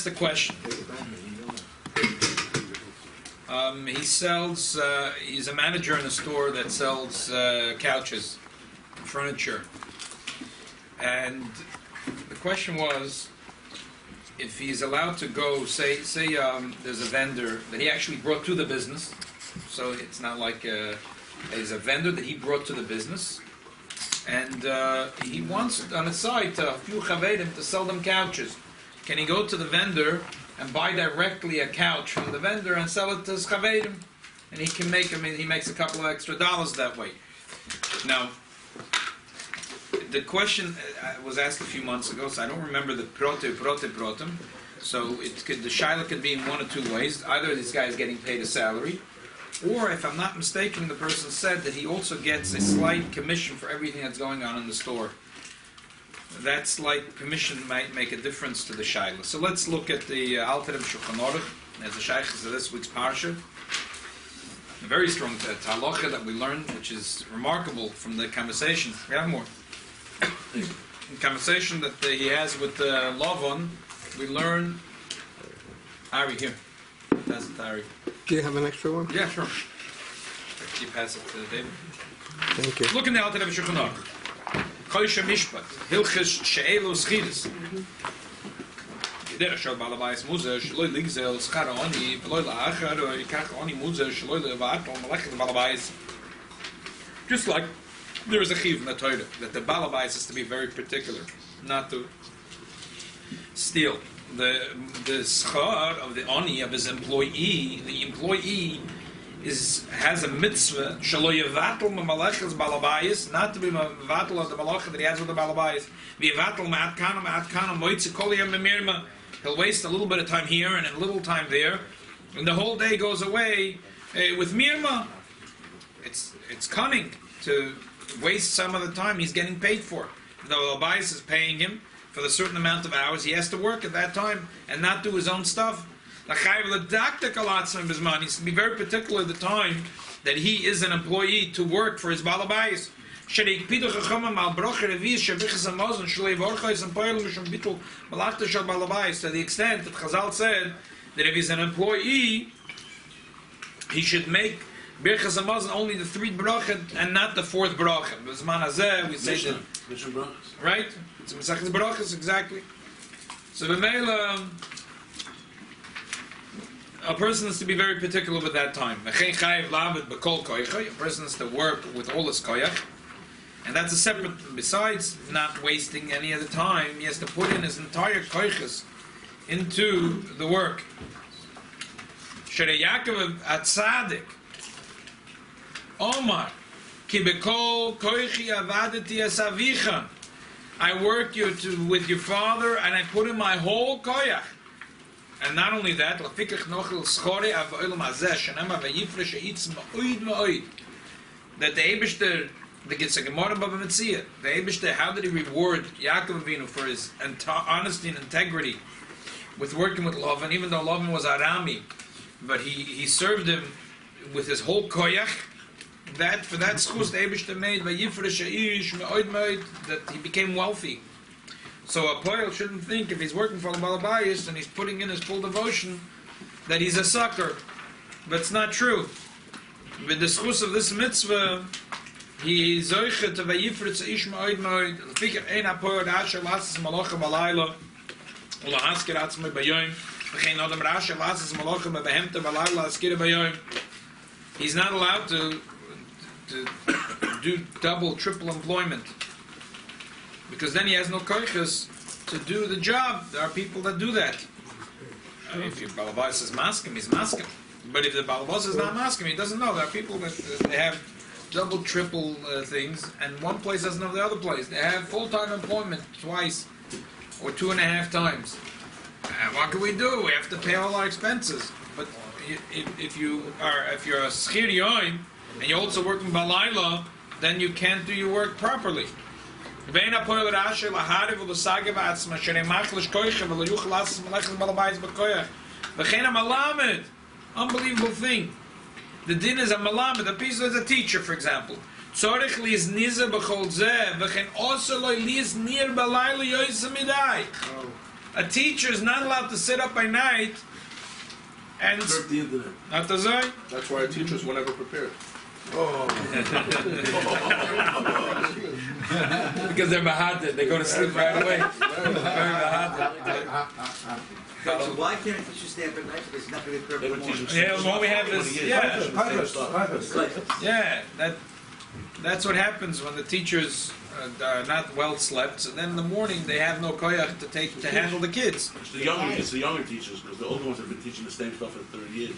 The question. He sells. He's a manager in a store that sells couches, furniture, and the question was if he's allowed to go. Say, there's a vendor that he actually brought to the business, so it's not like there's a vendor that he brought to the business, and he wants on his side to a few chavedim to sell them couches. Can he go to the vendor and buy directly a couch from the vendor and sell it to his chavedim? And he can make, he makes a couple of extra dollars that way. Now, the question was asked a few months ago, so I don't remember the protem. So the Sheilos could be in one or two ways. Either this guy is getting paid a salary, or if I'm not mistaken, the person said that he also gets a slight commission for everything that's going on in the store. That slight commission might make a difference to the Sheilos. So let's look at the Alter Shulchan Aruch as the Sheilos of this week's Parsha. A very strong Halacha that we learned, which is remarkable from the conversation. We have more. The conversation that he has with Lavan, we learn. Ari, here. That's it, Ari. Do you have an extra one? Yeah, sure. You pass it to David. Thank you. Look in the Alter Shulchan Aruch. Koisha Mishpat, Hilchis Sheilos Chides. Jeder shal balabais muzer shloi ligzel schar oni veloi la'achar or yikach oni muzer shloi le'vat or malachet balabais. Just like there is a chiv in the Torah that the balabais is to be very particular, not to steal. The schar of the oni of his employee, the employee has a mitzvah shelo yevatel malachas balabais, not to be mevatel of the malacha that he has with the balabais. Yevatel ma'atkana moitze kol yom memirma. He'll waste a little bit of time here and a little time there, and the whole day goes away with mirma. It's cunning to waste some of the time he's getting paid for. The balabais is paying him for the certain amount of hours he has to work at that time and not do his own stuff. He needs to be very particular at the time that he is an employee to work for his balabais. To the extent that Chazal said that if he's an employee, he should make Birchas Hamazon only the 3 brachot and not the 4th brachot. We say that, right? It's Mesachas Brachos, exactly. So the a person is to be very particular with that time. A person is to work with all his koyach, and that's a separate. Besides not wasting any of the time, he has to put in his entire koyches into the work. Shere Yaakov Atzadik Omar Ki bekol koychi avadati asavicha. I work with your father, and I put in my whole koyach. And not only that, that the Eibishter, the Gemara Baba Metzia, the Eibishter, how did he reward Yaakov Avinu for his honesty and integrity with working with Lavan, even though Lavan was Arami, but he served him with his whole koyach. That for that schus the Eibishter made by that he became wealthy. So a poil shouldn't think if he's working for the Balabayas and he's putting in his full devotion that he's a sucker. But it's not true. With the schus of this mitzvah, he is zoichet to vayifritz ish ma'od ma'od. L'fikach ein ha-poil asher lasses malacha balayla u'lahaskir atzmai bayoyim v'chein adam rasher lasses malacha b'behemta balayla askir bayoyim. He's not allowed to do double, triple employment, because then he has no koiches to do the job. There are people that do that. If your balabas is maskim, he's maskim. But if the balabas is not maskim, he doesn't know. There are people that they have double, triple things, and one place doesn't know the other place. They have full-time employment twice or 2.5 times. What can we do? We have to pay all our expenses. But if you're a schir yoim and you're also working balayla, then you can't do your work properly. Unbelievable thing. The din is a malamed. A piece is a teacher, for example. A teacher is not allowed to sit up by night and Surf the internet. not to say. That's why our teachers were never prepared. Because they're mahadid, they go to sleep right away. Very mahadid. So why can't a teacher stay up at night? Because it's not going to be They would perfect. teach them Yeah, what we have is Right. that's what happens when the teachers are not well slept. So then in the morning they have no koyach to handle the kids. It's the younger teachers, because the older ones have been teaching the same stuff for 30 years.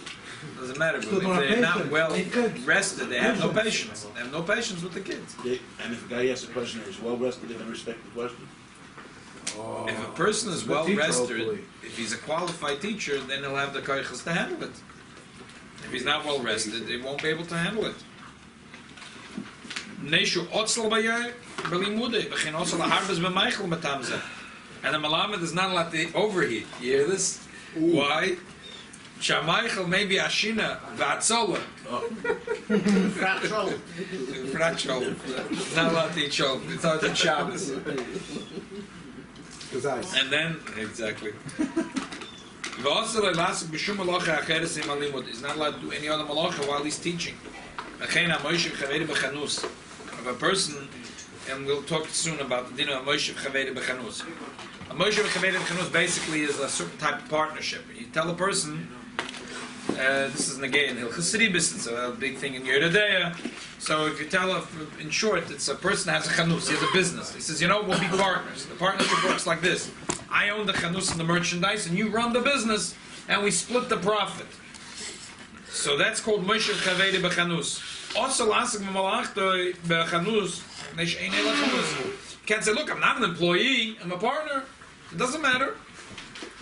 Doesn't matter. But Still if don't have they're not patience. well They could. rested, they have no patience. They have no patience with the kids. And if a guy asks a question and he's well rested, they're going to respect the question. If a person is Good well teacher, rested, hopefully. if he's a qualified teacher, then he'll have the koyachas to handle it. If he's not well rested, they won't be able to handle it. Neshu otzel bayay belimude bechin otzel harbes b'meichel matamza, and the malamed is not allowed to overheat. You hear this? Why? Shameichel maybe ashina v'atzola. Fratchol. Not allowed to eat shol. It's not the Shabbos. And then exactly. V'osel elasik b'shum malacha acheres im alimud. He's not allowed to do any other malacha while he's teaching. Achein ha-moishev chaveri b'chanus. Of a person, and we'll talk soon about the dinner of moishev chaveri b'chanus. A moishev chaveri b'chanus basically is a certain type of partnership. You tell a person, this is negay in Hilchos Ribis, it's a big thing in Yeridea. So if you tell, in short, it's a person has a chanus, he has a business. He says, we'll be partners. The partnership works like this. I own the chanus and the merchandise, and you run the business, and we split the profit. So that's called moishev chaveri b'chanus. Also, lasik m'malachto b'chanus, nesh ein ela chanus. You can't say, look, I'm not an employee, I'm a partner. It doesn't matter.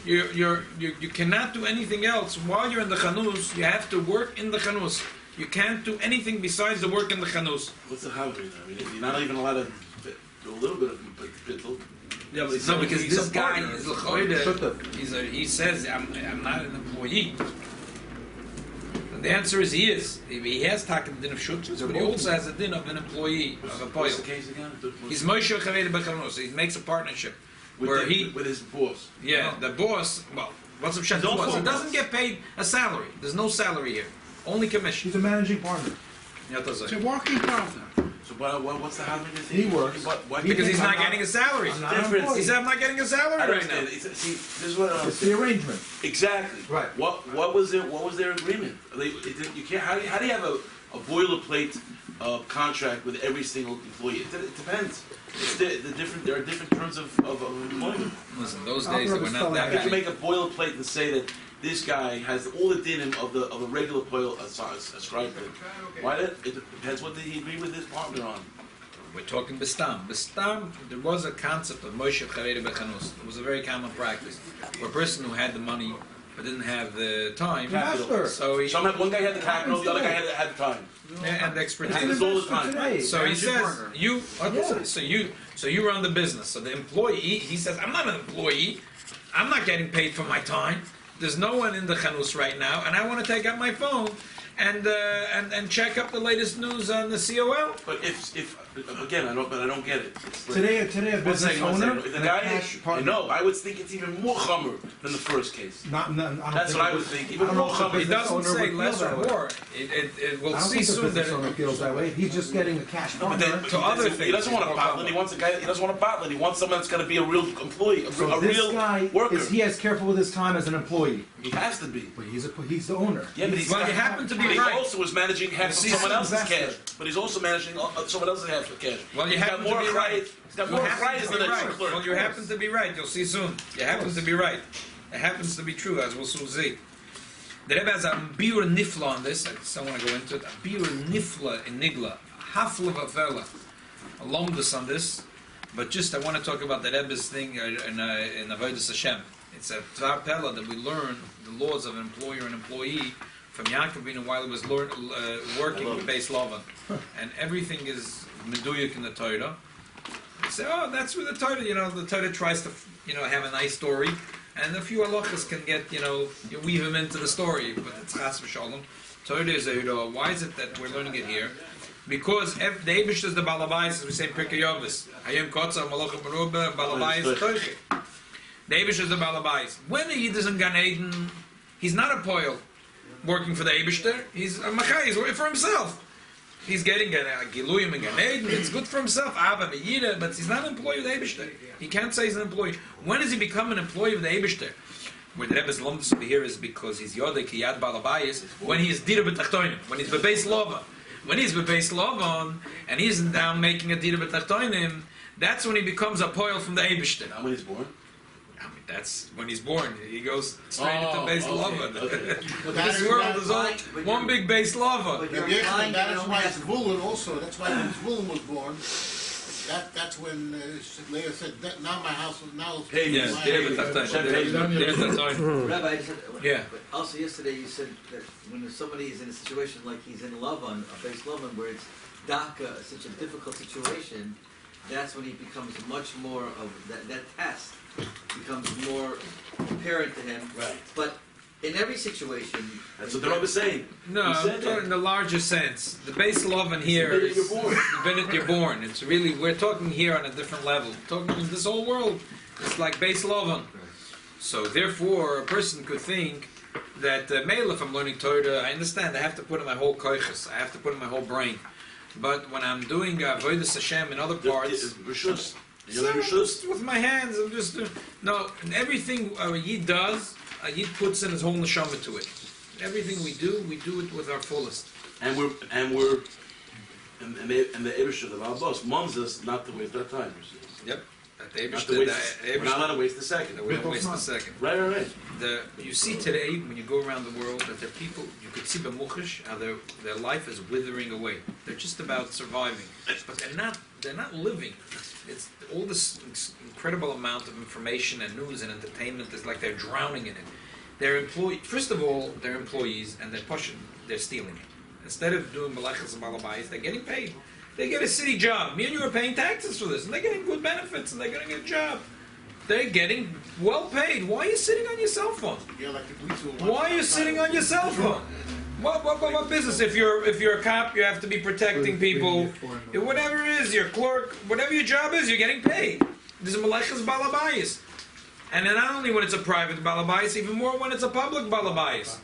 You cannot do anything else. While you're in the chanus, you have to work in the chanus. You can't do anything besides the work in the chanus. What's the halacha? I mean, you're not even allowed to do a little bit of bittul. Yeah, but no, because this guy is l'choide. He says, I'm not an employee. And the answer is he is. He has taken the din of shutzus, but he also has a din of an employee, of a What's the poil. case again? He's Moshe Chavei B'chanus. He makes a partnership. With his boss. The boss, well, what's up, Shem? The boss, he doesn't get paid a salary. There's no salary here. Only commission. He's a managing partner. It's a working partner. So what's the halacha? He works. Because he's not getting a salary. I'm not an Different. employee. He said, I'm not getting a salary I don't right now. understand. See, this is what I don't It's the arrangement. Exactly. Right. What was their agreement? You can't. How do you have a boilerplate contract with every single employee? It depends. There are different terms of employment. Listen, those days there were not that You can many. make a boilerplate and say that this guy has all the dinim of a regular poil ascribed to him. Why? It depends what he agreed with his partner on. We're talking Bistam. Bistam, there was a concept of Moshe Chavei B'chanus. It was a very common practice. For a person who had the money but didn't have the time, Master. so he One guy had the capital, the other guy had the time. and the expertise. Happens all the time. Today. So he says, Yeah. so you run the business. So the employee, he says, I'm not an employee. I'm not getting paid for my time. There's no one in the chanus right now, and I want to take out my phone and check up the latest news on the COL. But if again, I don't get it. Today a business owner The and a guy, cash I partner. know. I would think it's even more chummer than the first case. I don't That's think what I it would is. think. I Even don't more know if the chummer. It doesn't business owner say would less feel or that way. more. We'll I don't see think the soon business that owner feels that way. He's just getting a cash But partner. then, To other he things, doesn't want a he's bottle. more He wants a guy. He doesn't want a bottle. He wants someone that's going to be a real employee, So a this real guy worker. he as careful with his time as an employee. He has to be. But he's the owner. Yeah, but he's Well, you happen to be But he right. also is managing half of See, someone else's investor. cash. But he's also managing someone else's half of cash. Well, you He's got happen to more be right. He's got You more happen clients to be than a right. clerk. Well, you happen to be right. You'll see soon. You happen to be right. It happens to be true, as we'll soon see. The Rebbe has a biur nifla on this. I just don't want to go into it. A biur nifla in Nigla. Hafla v'avela. A lomdus on this. But just I want to talk about the Rebbe's thing in Avodas Hashem. It's a Tvar Pella that we learn the laws of an employer and employee from Yaakov Avinu while he was working with Beis Lavan. And everything is meduyuk in the Torah. You say, oh, that's where the Torah, the Torah tries to, have a nice story. And a few halachas can get, you weave them into the story. But it's chas v'shalom. Torah is a why is it that we're learning it here? Because the Eibush is the balabais, as we say in Pirkei Yovis. Hayom kotza malachim merubah balabais toiche. The Eibush is the Balabais. When he doesn't Gan Eden, he's not a poil working for the Eibushter. He's a Machai, he's working for himself. He's getting a Giluyim and Gan Eden. It's good for himself, Abba, B'yida, but he's not an employee of the Eibushter. He can't say he's an employee. When does he become an employee of the Eibushter? Where the Rebbe's lumps over here is because he's Yodek, Yad Balabayis, when he is Dira B'tachtoinim, when he's Bebeis Lova. When he's Bebeis Lovon, and he's down making a Dira B'tachtoinim, that's when he becomes a poil from the Eibushter. When he's born? I mean, that's when he's born. He goes straight into Beis Lova. This That- world that- is all but one big Beis Lova. But you're Yeah, implying that you is don't why have- Zvulun also, that's why when Zvulun was born, that's when Leah said, now my house, now it's Hey, Yes, my Dira house." B'tachtoinim. Dira B'tachtoinim. Rabbi, I just had, Yeah. but also yesterday you said that when somebody is in a situation like he's in love on, a base love on, where it's DACA, such a difficult situation, that's when he becomes much more of, that test becomes more apparent to him. Right. But in every situation, That's what the Rabbi is saying. No, He said that. in the larger sense. The Beis Lovan here The minute is you're born. the minute you're born. It's really, we're talking here on a different level. Talking in this whole world, it's like Beis Lovan. So therefore, a person could think that male, if I'm learning Torah, I understand. I have to put in my whole koiches. I have to put in my whole brain. But when I'm doing Avodas Hashem in other parts, Rishus. so, You're Rishus. with my hands, I'm just no. And everything a Yid does, a Yid puts in his whole neshama to it. Everything we do it with our fullest. And the Eibush of the Balabos moms us not to waste our time. Yep. At the Not Eibush, to waste, we're not allowed to waste a second. we don't waste a second. Right. You see today, when you go around the world, that there are people, you could see B'muchish, how their life is withering away. They're just about surviving. But they're not living. It's all this incredible amount of information and news and entertainment is like they're drowning in it. First of all, they're employees and they're stealing it. Instead of doing malachas and balabais, they're getting paid. They get a city job. Me and you are paying taxes for this, and they're getting good benefits, and they're going to get a job. They're getting well paid. Why are you sitting on your cell phone? Yeah, like if we two Why are you sitting on your cell phone? What business? If you're a cop, you have to be protecting people. Whatever it is, your clerk, whatever your job is, you're getting paid. There's a malachas balabayas. And then not only when it's a private balabayas, even more when it's a public balabayas.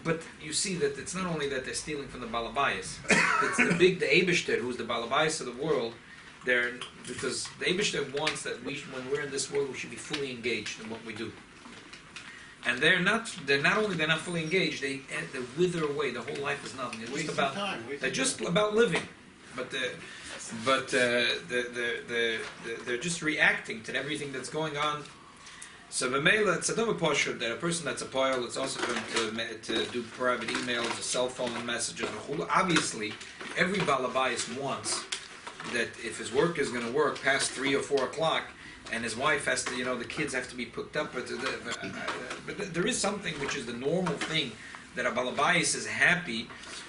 But you see that it's not only that they're stealing from the balabayas. It's the Eibishter, who's the balabayas of the world. Because the Eibishter wants that when we're in this world, we should be fully engaged in what we do. And they're not fully engaged. They wither away. Their whole life is nothing. They're just about living, but they're just reacting to everything that's going on. So V'meila, it's another Parsha that a person that's a poil is also going to do private emails, a cell phone messages. Obviously, every balabayas wants that if his work is going to work past 3 or 4 o'clock, and his wife has to, the kids have to be picked up. But there is something which is the normal thing, that a balabayas is happy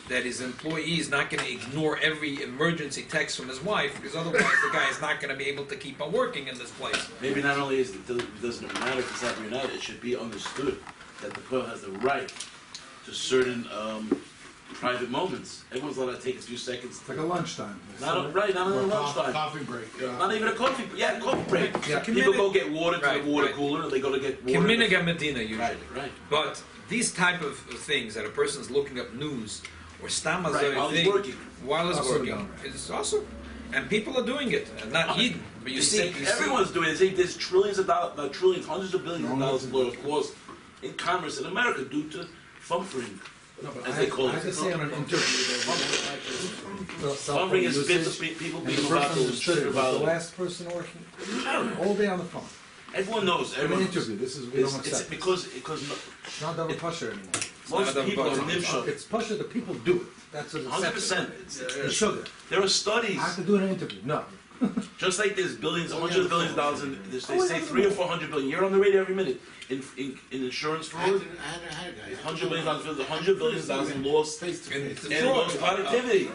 that his employee is not going to ignore every emergency text from his wife, because otherwise the guy is not going to be able to keep on working in this place. Maybe not only doesn't it matter if it's not or not, it should be understood that the Kohen has the right to certain private moments. Everyone's allowed to take a few seconds. Like a lunchtime. Not a lunchtime. Coffee break. Not even a coffee break. Yeah. People go get water to Right, the water right. cooler, they go to get water. Kiminiga Medina usually. Right. But these type of things that a person's looking up news or stamazoi Right, while he's thing working. while he's Also working, done. it's awesome. And people are doing it, and not Eden. But you see, Everyone's doing it. There's trillions of dollars, not trillions, hundreds of billions of dollars of course in commerce in America due to fundraising. No, but As I they call have it. to say on an interview, Fundraising is people and the about person understood it the was the last person working all day on the phone. Everyone knows. In an Everyone interview, we don't it's accept. because It's not double pusher anymore. most not a people are double nimshot. It's pusher, the people do it. That's what it's 100%. The sugar. There are studies. I have to do an interview. No. Just like there's billions, hundreds of billions of dollars, in they say 300 or 400 billion. You're on the radio every minute in insurance I had fraud. a guy. $100 billion, $100 billion in lost Face to face. and lost productivity.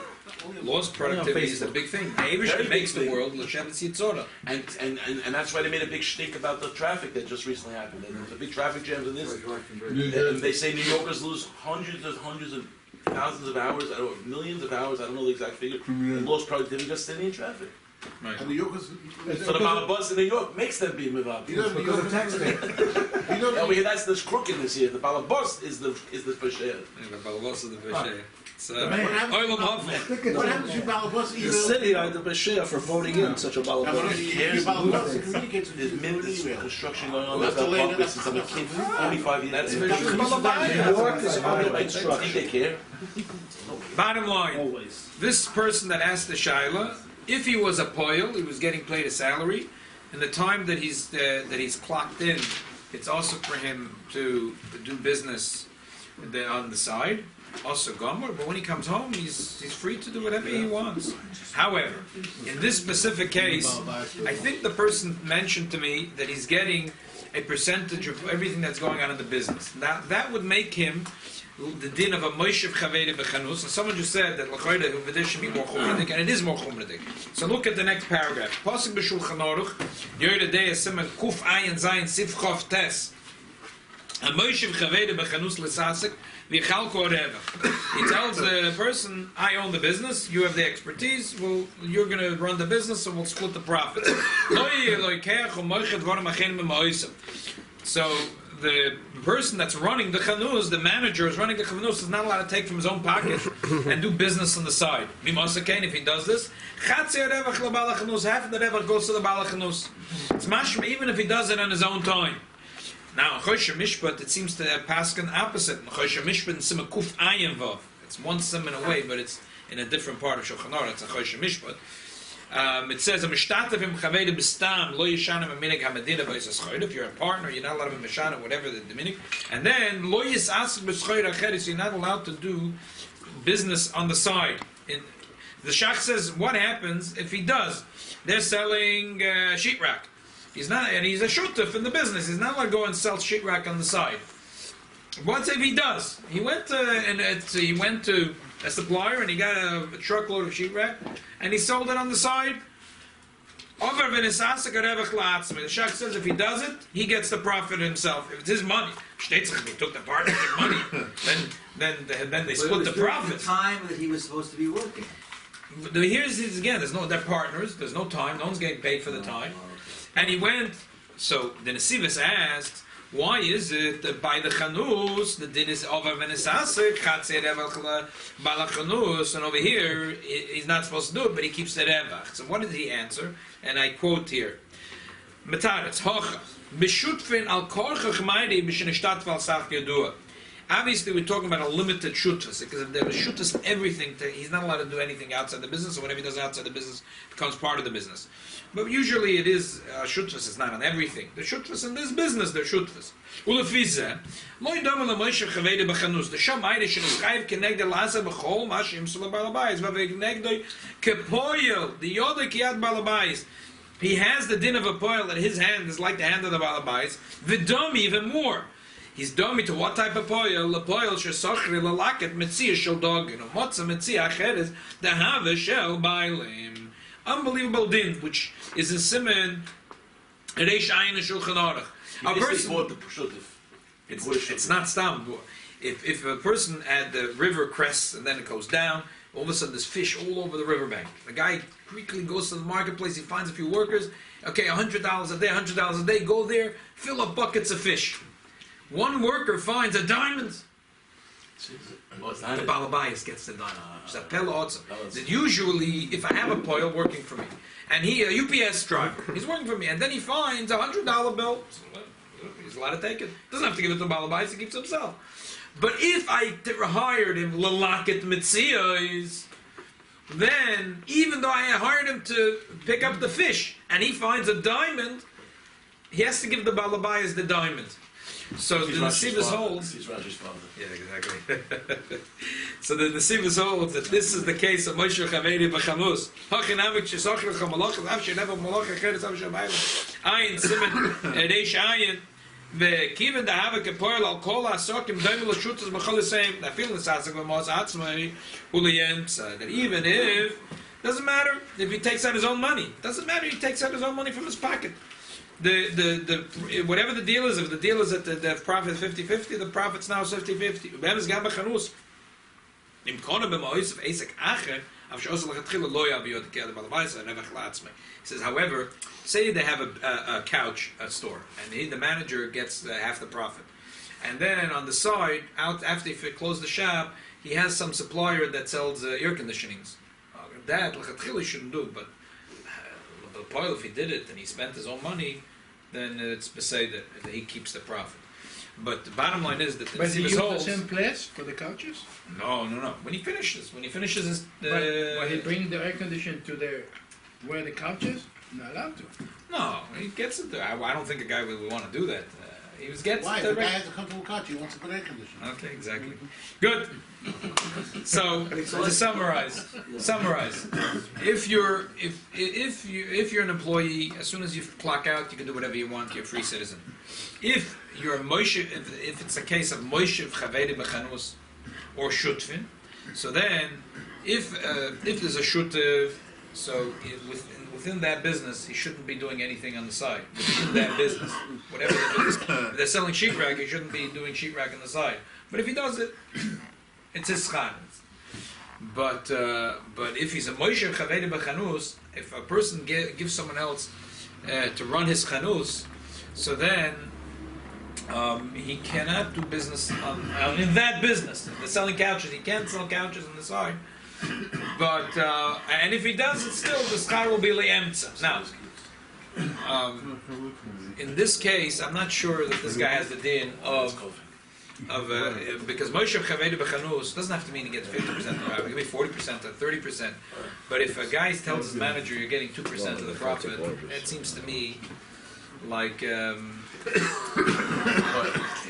lost productivity is a big thing. Very Avish big makes the thing. world l'shem tzora. And that's why they made a big shtick about the traffic that just recently happened. There's a big traffic jam in this. And they say New Yorkers lose hundreds of thousands of hours, I don't know, millions of hours, I don't know the exact figure, and lost productivity just sitting in traffic. Right. And the Yorkers, So the Balabas in New York makes them be Mivav. you know, the Because of Yorkers, taxpayer. you know, Yeah, that's the crookedness here. The Balabas is the Pesher. Yeah, the Balabas of the Pesher. So, what happens Oil of Hafel. what happens to Balabas The email? city are the Bashir for voting in such a And when balabas. you Balabas communicates with There's you minutes email. construction going on. Well, That's that's the the land- since I'm a kid. 25 years. That's New New York is under York, they construction. care. Bottom line, Always. this person that asked the Shaila, if he was a poil, he was getting paid a salary, and the time that he's clocked in, it's also for him to do business on the side, also gomer. But when he comes home, he's free to do whatever he wants. However, in this specific case, I think the person mentioned to me that he's getting a percentage of everything that's going on in the business. Now that would make him the din of a Moshev Chaveri Bechanus, and someone just said that L'choyda Uvedish should be more chumradik, and it is more chumradik. So look at the next paragraph. Pasuk b'Shulchan Aruch, Yoreh Dei Siman Kuf Ayin Zayin Sif Chof Tes. A Moshev Chaveri Bechanus L'Sasik V'Chalko Reva. He tells the person, I own the business, you have the expertise, well, you're going to run the business, so we'll split the profits. So the person that's running the chanuz, the manager is running the chanuz, is not allowed to take from his own pocket and do business on the side. If he does this, half of the revach goes to the bala chanuz. It's mashma even if he does it on his own time. Now, Choshe Mishpat, it seems to have paskin opposite. Choshe Mishpat and Sima Kuf Ayin Vav. It's one sim in a way, but it's in a different part of Shulchan Aruch. It's a Choshe Mishpat. It says, if you're a partner, you're not allowed to be mishana, whatever the Dominic. And then, you're not allowed to do business on the side. The Shach says, what happens if he does? They're selling sheetrock. He's not, and he's a shutuf in the business. He's not allowed to go and sell sheetrock on the side. What if he does? He went to a supplier and he got a truckload of sheetrock and he sold it on the side. The Shach says if he does it, he gets the profit himself. If it's his money, he took the partnership money, then they split the profit. The time that he was supposed to be working. But here's again. They're partners. There's no time. No one's getting paid for the time. And he went. So the Nesivus asked, why is it that by the chanus the din is over v'nesasik chatzei revach balachanus, and over here he's not supposed to do it, but he keeps the revach. So what did he answer? And I quote here: Metaretz hocha b'shutfin al korcha ch'mayri b'shenishtat v'alsach yadua. Obviously, we're talking about a limited shutfus, because if there was shutfus everything, he's not allowed to do anything outside the business, or whatever he does outside the business becomes part of the business. But usually it is, shutfus is not on everything. The shutfus in this business, they're shutfus. Ulefizeh, lo yidam ala Moshe chavei b'chanus, the sham ayre shenischayv kenegde la'asa b'chol mashim sula balabayis, v'v'gnegdoi kepoyel, the yoda kiyad balabayis. He has the din of a poil that his hand is like the hand of the balabayis, v'dom even more. He's dummy to what type of poil? The poil shesochri lalaket metzia shel dogin, motza metzia acheres dehave shel bailim. Unbelievable din, which is a siman reish ayin shulchan aruch. A person, it's not stam. If a person at the river crests and then it goes down, all of a sudden there's fish all over the riverbank. The guy quickly goes to the marketplace. He finds a few workers. Okay, $100 a day, $100 a day. Go there, fill up buckets of fish. One worker finds a diamond. The balabayas gets the diamond. That usually, if I have a poil working for me, and he, a UPS driver, he's working for me, and then he finds a $100 bill, he's allowed to take it. Doesn't have to give it to the balabayas, he keeps it himself. But if I hired him, lalaket mitziyos, then even though I hired him to pick up the fish, and he finds a diamond, he has to give the balabayas the diamond. So the Nesivus holds. He's Rashi's father. Yeah, exactly. So the Nesivus holds that this is the case of Moshe Chaveri b'Chamus. Hachinavik shesocher chamalach av shenever malach acheres av shemayim. Ayin simen reish ayin ve'kiven da'avik kepoil al kol ha'asokim doim l'shutas b'chol l'seim. That feeling is asking v'mos atzmai uliyem. That even if doesn't matter if he takes out his own money. Doesn't matter he takes out his own money from his pocket. The whatever the deal is, if the deal is that the profit 50-50, the profit's now 50-50. He says, however, say they have a couch store, and the manager gets half the profit. And then on the side, out after he closed the shop, he has some supplier that sells air conditionings. That lechatchila shouldn't do, but if he did it and he spent his own money, then it's beseder that he keeps the profit. But the bottom line is that the But he uses the holds. same place for the couches? No. When he finishes his. But he brings the air conditioner to where the couch is? Not allowed to. No, he gets it there. I don't think a guy would want to do that. He gets Why? it The there. guy has a comfortable couch. He wants to put air conditioning. Okay, exactly. Good. So to summarize, if you're an employee, as soon as you clock out, you can do whatever you want. You're a free citizen. If you're a Moshe, if it's a case of Moshe Chavedi Bechanus or Shutfin, so then if there's a Shutf, so within that business, he shouldn't be doing anything on the side. Within that business, whatever the business, if they're selling sheetrock, he shouldn't be doing sheetrock on the side. But if he does it, it's his schar. But if he's a Moshe Chavedi Bechanus, if a person gives someone else to run his chanus, so then he cannot do business in that business. If they're selling couches, he can't sell couches on the side. But and if he does it, still the schar will be li'emtza. Now, in this case, I'm not sure that this guy has the din of because Moshe Chavedi Bechanus doesn't have to mean he gets 50% of the profit. It could be 40% or 30%. But if a guy tells his manager you're getting 2% of the profit, it seems to me like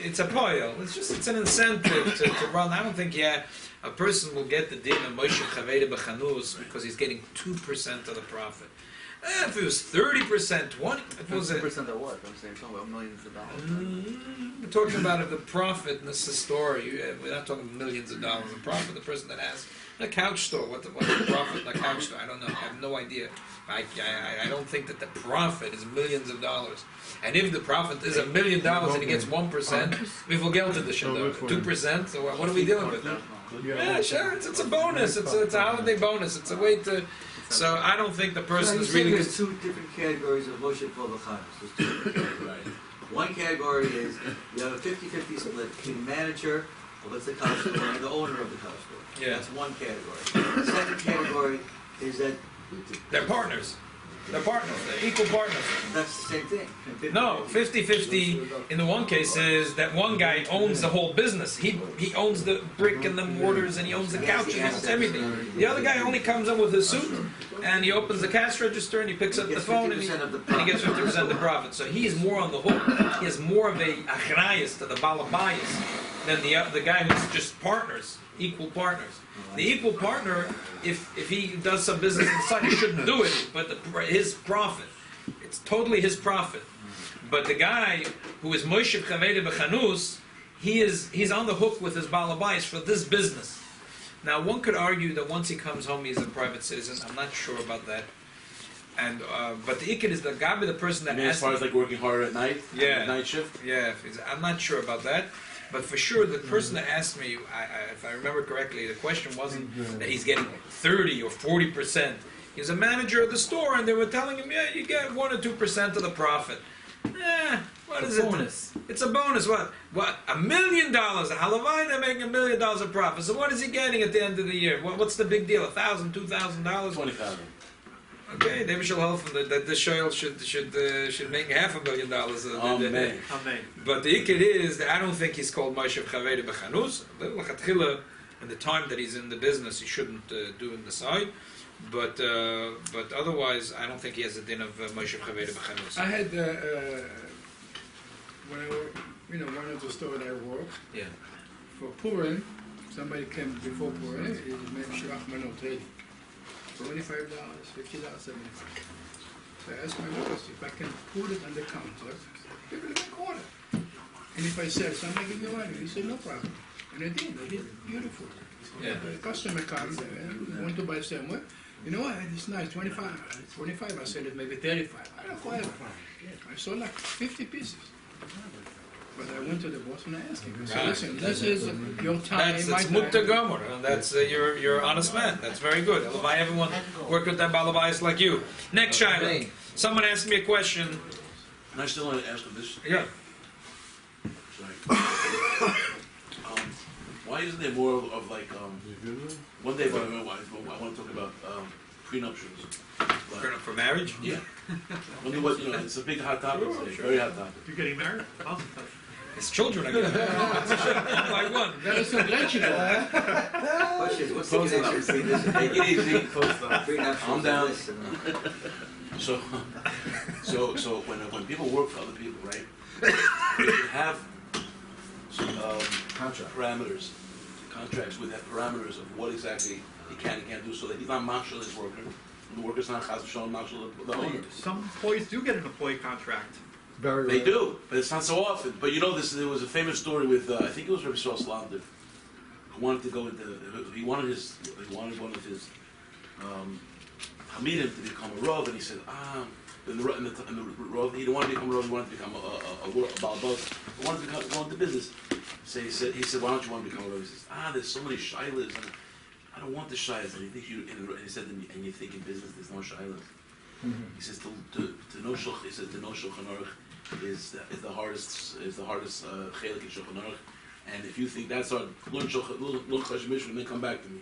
it's a poil. It's an incentive to run. I don't think a person will get the din of Moshe Chavedi Bechanus because he's getting 2% of the profit. If it was 30%, 20%, it was 2% of what? I'm saying talking about millions of dollars. We're talking about the profit in this story. We're not talking millions of dollars. The profit, the person that has a couch store. What's the profit in a couch store? I don't know. I have no idea. I don't think that the profit is millions of dollars. And if the profit is $1 million and he gets 1%, we will get to the shit. 2%. So what are we dealing with? Yeah, sure. It's a bonus. It's a holiday bonus. It's a way to. So I don't think the person is really. There's two different categories of Moshe Chavedi. There's two different categories. One category is you have a 50-50 split between the manager of the couch store and the owner of the couch store. Yeah. That's one category. The second category is that They're partners. They're partners. They're equal partners. that's the same thing. 50-50. No, 50-50 in the one case is that one guy owns the whole business. He owns the brick and the mortars and he owns the couches, he owns everything. The other guy only comes in with his suit and he opens the cash register and he picks up the phone and he gets 50% of the profit. So he is more on the hook. He has more of a achrayas to the balabayas than the guy who's just partners, equal partners. The equal partner, if he does some business on the side, he shouldn't do it, but his profit. It's totally his profit. But the guy who is Moshe Chavedi Bechanus, he's on the hook with his balabais for this business. Now, one could argue that once he comes home, he's a private citizen. I'm not sure about that. And but the ikid is the gabi, the person that as far as like working harder at night, night shift. Yeah, I'm not sure about that. But for sure, the person that asked me, if I remember correctly, the question wasn't that he's getting 30 or 40%. He was a manager of the store, and they were telling him, yeah, you get 1 or 2% of the profit. What is it? Bonus. It's a bonus. What? $1 million. A halavai, they're making $1 million of profit. So what is he getting at the end of the year? What's the big deal? $1,000, $2,000? $20,000. Okay, maybe she'll help him that the Sheilos should make $500,000. Amen. But the ikid is that I don't think he's called Moshe Chavedi Bechanus. In the time that he's in the business, he shouldn't do in the side. But otherwise, I don't think he has a din of Moshe Chavedi Bechanus. I had when I worked, one of the store that I worked. Yeah. For Purim, somebody came before Purim. His name Shlach Manot. $25, $50, $75. So I asked my boss if I can put it on the counter, give it a quarter. And if I said, somebody give me money, he said, no problem. And I did it. Beautiful. Yeah. The customer comes and want to buy somewhere. You know what, it's nice, 25. I said, it maybe 35. I don't qualify. I sold like 50 pieces. But I went to the boss and I asked him. I said, Right. listen, this is your time, That's my mukta time. gomer, and that's you're an honest man. That's very good. Elavai, everyone work with that balavais like you. Next Shiloh. Someone asked me a question. And I still want to ask him this. Yeah. Sorry. Why isn't there more of like one day? I want to talk about prenuptials. Like, For marriage? yeah. Wonder what it's a big hot topic today. Very hot topic. You're getting married? His children are going to one by one. That is so glad you know. Question is, what's the connection between this and Take it easy. prenuptials Calm and down. this and So when people work for other people, right? They have contracts with that parameters of what exactly he can and can't do, so that he's not marshal his worker, and the worker's not chas v'shalom marshal the owner. Some employees do get an employee contract. Very They rare. do, but it's not so often. But there was a famous story with I think it was Rabbi Sheilos who wanted to go into. He wanted one of his hamidim to become a rav, and he said, and the rav, he didn't want to become a rav, he wanted to become a balabas, he wanted to go into business. So he said, why don't you want to become a rav? He says, there's so many shilas, and I don't want the shilas. And he said, and you think in business there's no shilas. He says to know Shulchan Aruch is the hardest chelik in Shulchan Aruch, and if you think that's hard, learn Chashiv Mishra and then come back to me.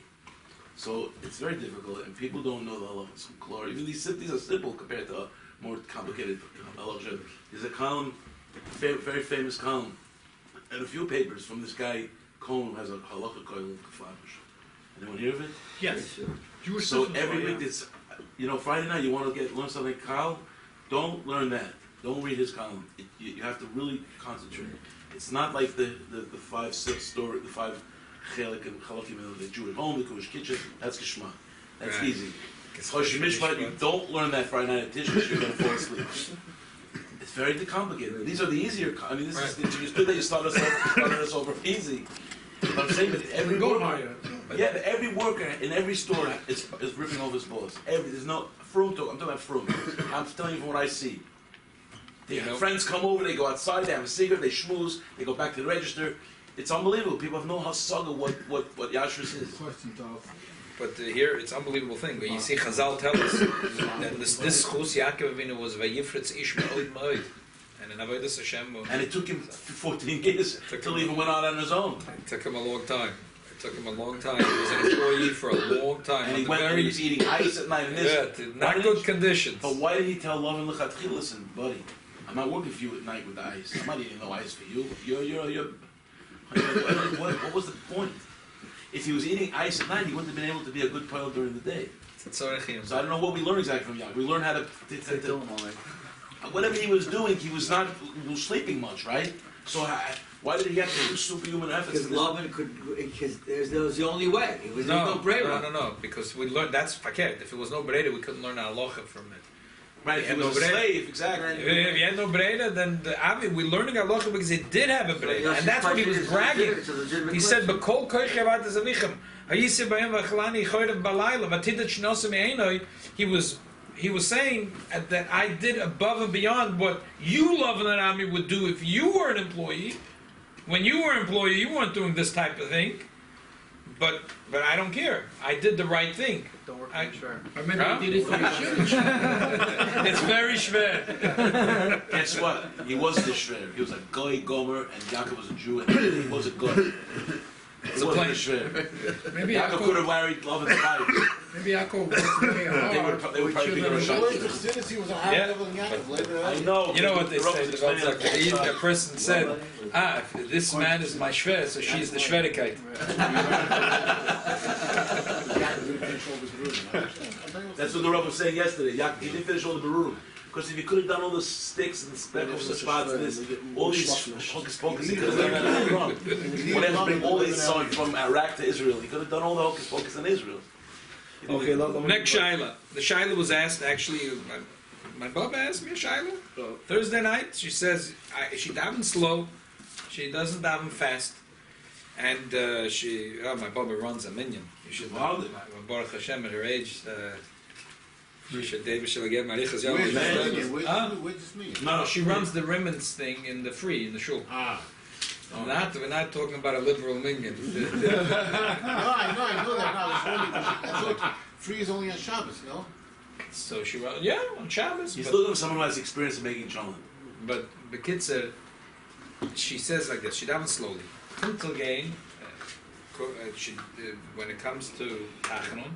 So it's very difficult, and people don't know the halachas from Klor. Even these are simple compared to more complicated halacha. There's a column, very famous column, and a few papers from this guy Cohen who has a halacha koil of Keflavish. Anyone hear of it? Yes. Jewish So systems every law, week, yeah. it's Friday night. You want to learn something, Kyle? Don't learn that. Don't read his column. You have to really concentrate. It's not like the 5-6 story, the 5 chelik and chalakim in the Jewish home, the Jewish kitchen. That's geschmack. That's Right. easy. Choshev Mishpat, you don't learn that Friday night at Tishkos. You're going to fall asleep. It's very complicated. These are the easier. This is good that you started us over easy. But I'm saying that every worker, but every worker in every store is ripping off his balls. There's no fruit. I'm talking about fruit. I'm telling you from what I see. Friends come over, they go outside, they have a cigarette, they schmooze, they go back to the register. It's unbelievable. People have no hasaga what Yashrus is. But here, it's an unbelievable thing. You see, Chazal tell us that this chus Yaakov Avinu was vayifritz ish me'od me'od, and in Avodas Hashem. And it took him 14 years till he even went out on his own. It took him a long time. He was an employee for a long time. And he was eating ice at night. Not good conditions. But why did he tell Lovin Lechatchil, listen, buddy, I'm not working for you at night with the ice. I'm not eating no ice for you. What was the point? If he was eating ice at night, he wouldn't have been able to be a good pilot during the day. So I don't know what we learn exactly from Yaakov. We learn how to whatever he was doing, he was sleeping much, right? So why did he have to do superhuman efforts? Because Lavan that was the only way. It was no brera. No. Because we learned that's fakert. If it was no brera, we couldn't learn halacha from it. Right, if he was a slave, exactly. If he had no breda, then we're learning halacha because he did have a breda, and that's what he was bragging. He said, "B'kol koich avat zavichem, hayisi b'yem v'chlani choyrev balayla v'tidat shnosim einoi." He was saying that I did above and beyond what you, Love and Army, would do if you were an employee. When you were an employee, you weren't doing this type of thing. But I don't care. I did the right thing. Don't work for sure. Or maybe he did it for the shidduch. It's very schwer. Guess what? He wasn't a shredder. He was a goy gomer, and Yaakov was a Jew, and he was a goy. He wasn't a shredder. Maybe Yaakov could have married Lavan's wife. Maybe Yaakov worked very hard. They would probably be Children Rosh of He was a higher level than Yaakov later on. I know. You know what they The say? Rabbis The explain it Rabbis, like a person said, if this man is my shver, so she's the shverikite. That's what the Rav was saying yesterday. Yaakov, he didn't finish all the berurim. Because if he could have done all the sticks and speckles and spots and this, all these hocus pocus, he could have done that wrong. Whenever bring all these songs from Iraq to Israel, he could have done all the hocus pocus in Israel. Okay, Next Shaila. The Shaila was asked, actually, my Baba asked me a Shaila. Thursday night, she says, she davens slow, she doesn't daven fast. And my Baba runs a minion. You should know. Baruch Hashem, at her age, Where's this Where's Huh? this mean? No, she runs the Rimmons thing in the free, in the shul. Ah. We're not talking about a liberal minion. No, I know that now. It's only, I thought free is only on Shabbos, no? So she runs, on Shabbos. He's but- looking for someone who has experience in making cholent. But the kid said, she says like this, she davens slowly. Until game, when it comes to Tachanun,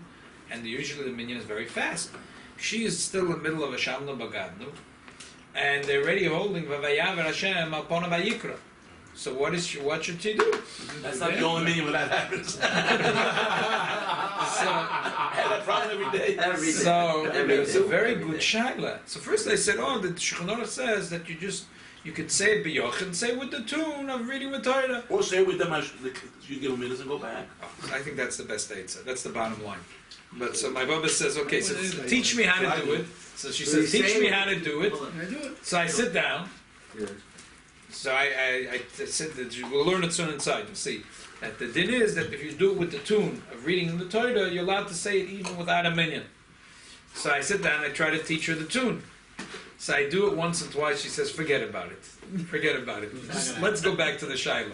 and usually the minion is very fast. She is still in the middle of a Shalom Bagadnu, and they're already holding Vavayav Hashem Alpona Vayikra. So what should she do? That's not the only minion where that happens. I have that problem every day. So it's a very good shaila. So first they said, the Shulchan Aruch says that you could say it b'yochid, say with the tune of reading the Torah. Or say with them, you give them minutes and go back. I think that's the best answer. That's the bottom line. But so my Baba says, okay, so teach me how to do it. So she says, teach me how to do it. I do it. So I sit down. So I said that we'll learn it soon inside. You'll see. That the din is that if you do it with the tune of reading in the Torah, you're allowed to say it even without a minion. So I sit down and I try to teach her the tune. So I do it once and twice. She says, forget about it. Forget about it. Let's go back to the Shiloh.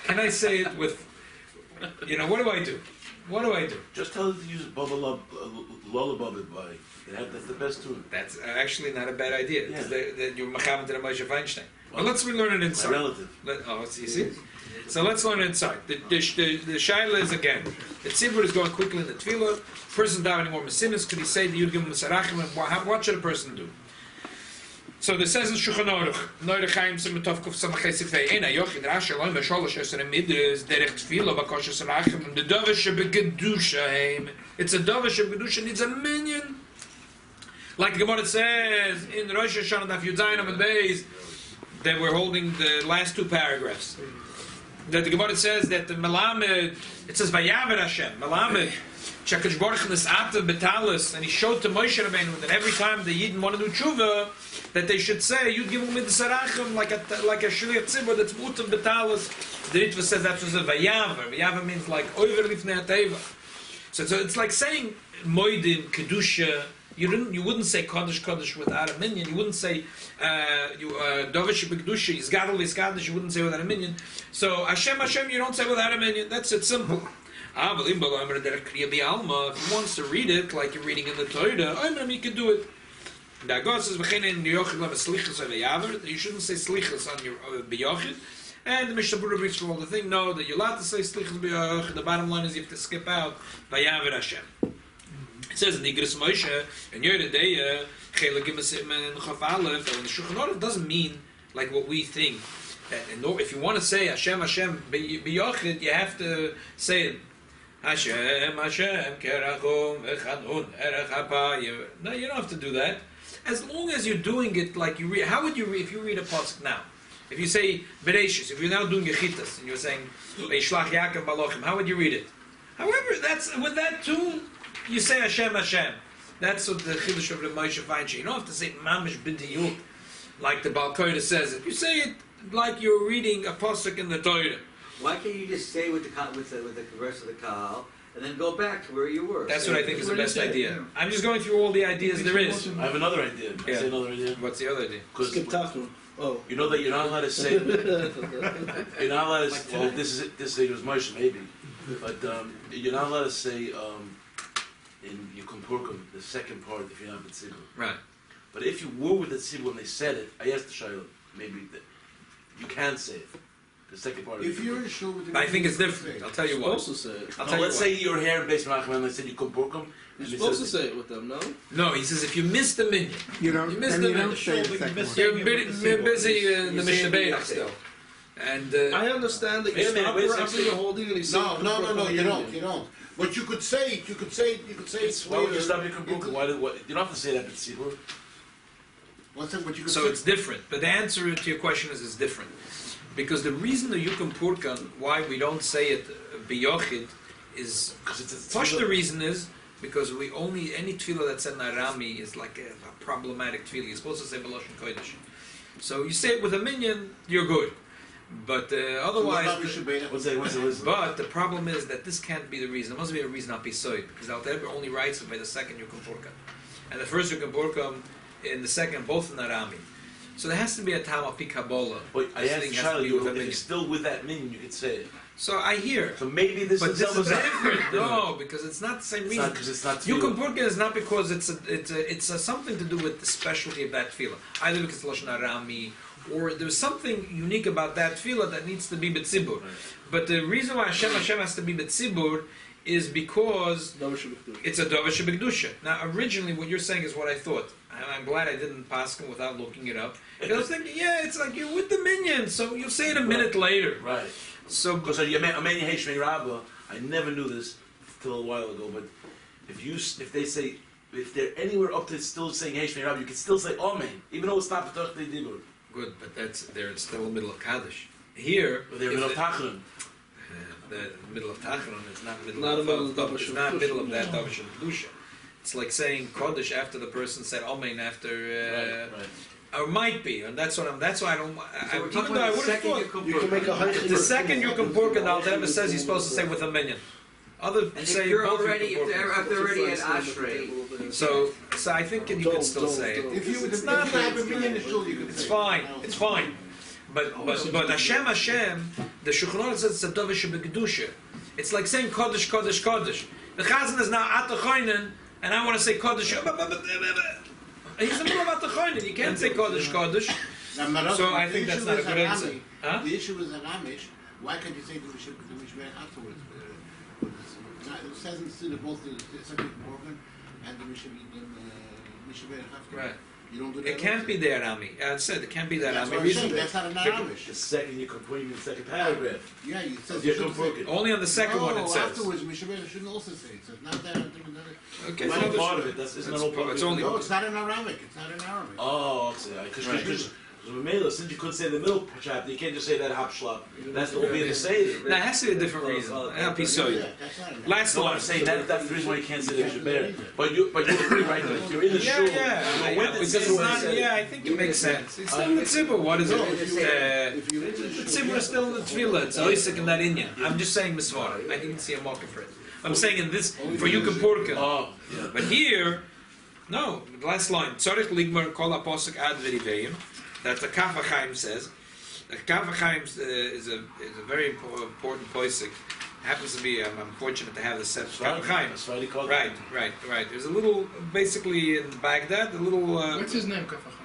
Can I say it with, what do I do? What do I do? Just tell her to use Lullaby by. That's the best tune. That's actually not a bad idea. Yeah. Because you're Machavan to the Moshe Feinstein. Well, let's relearn it inside. My relative. You see? So let's learn it inside. The Shaila is again. The Tzibur is going quickly in the Tefillah. Person davening more Mesimis. Could he say the Yud Gimel Mesarachim? What should a person do? So this says in Shulchan Aruch, Noire Chaim Simatov Kuf Samachei Sifei Ein Ayoch in Rashi Loim Sholosh Eser Midres Derech Tefillah Bakosh Sarachim and the Dovish Begedusha Heim. It's a Dovish Begedusha needs a minion. Like the Gemara says in Rosh Hashanah Daf Yud Zayin Amud Beis that we're holding the last two paragraphs. That the Gemara says that the Melamed, it says Vayaver Hashem Melamed. Shakadosh Baruch Hu Nis'atav Betalis, and he showed to Moshe Rabbeinu that every time the Yidden want to do tshuva, that they should say, "You give them mitzarachim like a shliach tzibur that's mutav betalis." The Ritva says that was a vayaver. Vayaver means like over lifnei hateva. So it's like saying moedim kedusha. You wouldn't say kodesh without a minion. You wouldn't say dovish b'kedusha is You wouldn't say without a minion. So Hashem you don't say without a minion. That's it, simple. If he wants to read it like you're reading in the Torah, you can do it. The God says, you shouldn't say slichas on your biyochid. And the Mishnah Berurah brings from all the thing, no, that you're allowed to say slichas biyochid. The bottom line is you have to skip out Vayaver Hashem. It says in Igros Moshe, and you're the day, Chelik Gimasim and Chaf Aleph, that when the Shulchan Aruch doesn't mean like what we think. If you want to say Hashem biyochid, you have to say it. Hashem, Kerachum, Echadun, Erech Hapa. No, you don't have to do that. As long as you're doing it like you read. How would you read if you read a pasuk now? If you say Bereshis, if you're now doing Yechitas and you're saying Vayishlach Yaakov Balochim, how would you read it? However, that's with that tune, you say Hashem. That's what the Chiddush of the Moshe Feinstein. You don't have to say Mamish B'diyut like the Baal Koda says it. You say it like you're reading a pasuk in the Torah. Why can't you just stay with the verse of the Kahal and then go back to where you were? That's what I think is the best idea. I'm just going through all the ideas there is. I have another idea. Can I say another idea? What's the other idea? Skip Tachanun. Oh. You know that you're not allowed to say. You're not allowed to say. Well, this is was Moshe maybe, but you're not allowed to say in Yukum Purkum the second part if you're not with Tzibur. Right. But if you were with the Tzibur when they said it, I asked the Sheilos, maybe you can say it. The second part. If you're in shul with the I think it's different. I'll tell you what. Supposed to say it. Let's say you're here in Beis Menachem and they said Yukum Purkum. You're supposed to say it with them, no? No, he says if you miss the minion, You don't. You missed and the you don't minute. say the second one. you're busy in the Mishnah Berurah still. And I understand that you Wait a minute, stop wait a her after second. you're holding and he's No, you don't. But you could say it. Why would you stop Yukum Purkum? You don't have to say that in Tzibur. What's that? What you could so say? it's different. But the answer to your question is it's different. Because the reason the Yukum Purkan, why we don't say it biyochid, is first the reason is because we only any tefillah that's said in Arami is like a problematic tefillah. You're supposed to say B'loshen Kodesh. So you say it with a minion, you're good. But otherwise, What's that? but the problem is that this can't be the reason. It must be a reason not be soy because Alter Rebbe only writes it by the second Yukum Purkan. and the first Yukim in the second, both in Arami. So there has to be a Tam Api Kabbalah. But I This asked thing has to Charlie, be with a if minion. it's still with that minion, you could say it. So I hear. So maybe this But is this is Zelda's different. No, because it's not the same It's reason. not because it's not Yukim tefillah. Purka is not because it's something to do with the specialty of that tefillah. Either because it's Lashon Arami, or there's something unique about that tefillah that needs to be betzibur. But the reason why Hashem has to be betzibur is because it's a Dova Shebekdusha. Now, originally, what you're saying is what I thought. And I'm glad I didn't pass him without looking it up. I was thinking, yeah, it's like you're with the minion, so you'll say it a minute later. Right. So, Because Ameni Heshmei Rabbah, I never knew this till a while ago, but if they say, if they're anywhere up to still saying Heshmei Rabbah, you can still say Amen, even though it's not B'tach Dei Dibur. good, but they're still in the middle of Kaddish. Here, But they're if in the- Tachron. the middle of Tachron, it's not middle Not of a middle of Dav- Dav it's Shem not Kedusha. middle of that Dav Shem Kedusha. It's like saying Kodesh after the person said Amen after, Right. or might be, and that's why I don't. So we're Even talking though I about the would have second thought You can make a heichel. the second you can pork and Alter says you're supposed to say with a minion. Other And say if you're both already, you can if pork. they're already at Ashrei, So I think you can still say it. If you It's if not. you have a minion, you can It's say fine. It's fine. But Hashem, the Shulchan Aruch says it's a Dova Shebekdusha. It's like saying Kodesh, Kodesh, Kodesh. The Chazan is now Atachoinen, and I want to say Kodesh. He's in the middle of Atachoinen. You can't say Kodesh, Kodesh. Now, Marsov, So I the think that's issue not a is good an answer. Amish. Huh? The issue is an Amish. Why can't you say the Mishmeret afterwards? It says in Siddur both the second organ and the Mishmeret afterwards. Right. You don't do that. It can't also? be the Arami. I said it can't be the That's Arami. what I'm saying. Reason- That's not an Amish. The second you can put in the second paragraph. Yeah, it says You you can should book say. it. Only on the second one it No, says. afterwards Mishmeret shouldn't also say it. It says not there. Okay, It's so not part of it. That's It's not all part of it's it. only- No, it's not in Aramaic. It's not in Arabic. Oh, because since you couldn't say the middle chapter, you can't just say that hapshlap. That's the only way to say it. Now it has to be a different reason. I'll be so. Yeah, that's not in Last No, one. I'm saying that's the reason why you can't say the Mishmeret. But you agree, right? That if you're in the Yeah, shul, yeah. you know, when Because it it's says not. it. Yeah, I think it makes sense. It's still the tzibur. What is it? The tzibur is still in the tefillah. It's oisik in that inyan. I'm just saying misvara. I didn't see a market for it. I'm saying in this for Yukim Purka. Oh, yeah. But here, no. The last line. Tzarich ligmar kol aposik ad v'riveim. That the Kaf HaChaim says. The Kaf HaChaim is a very important posik. Happens to be. I'm fortunate to have the set Kaf HaChaim. That's why they call it. Right. There's a little, basically in Baghdad, a little. What's his name, Kafachan?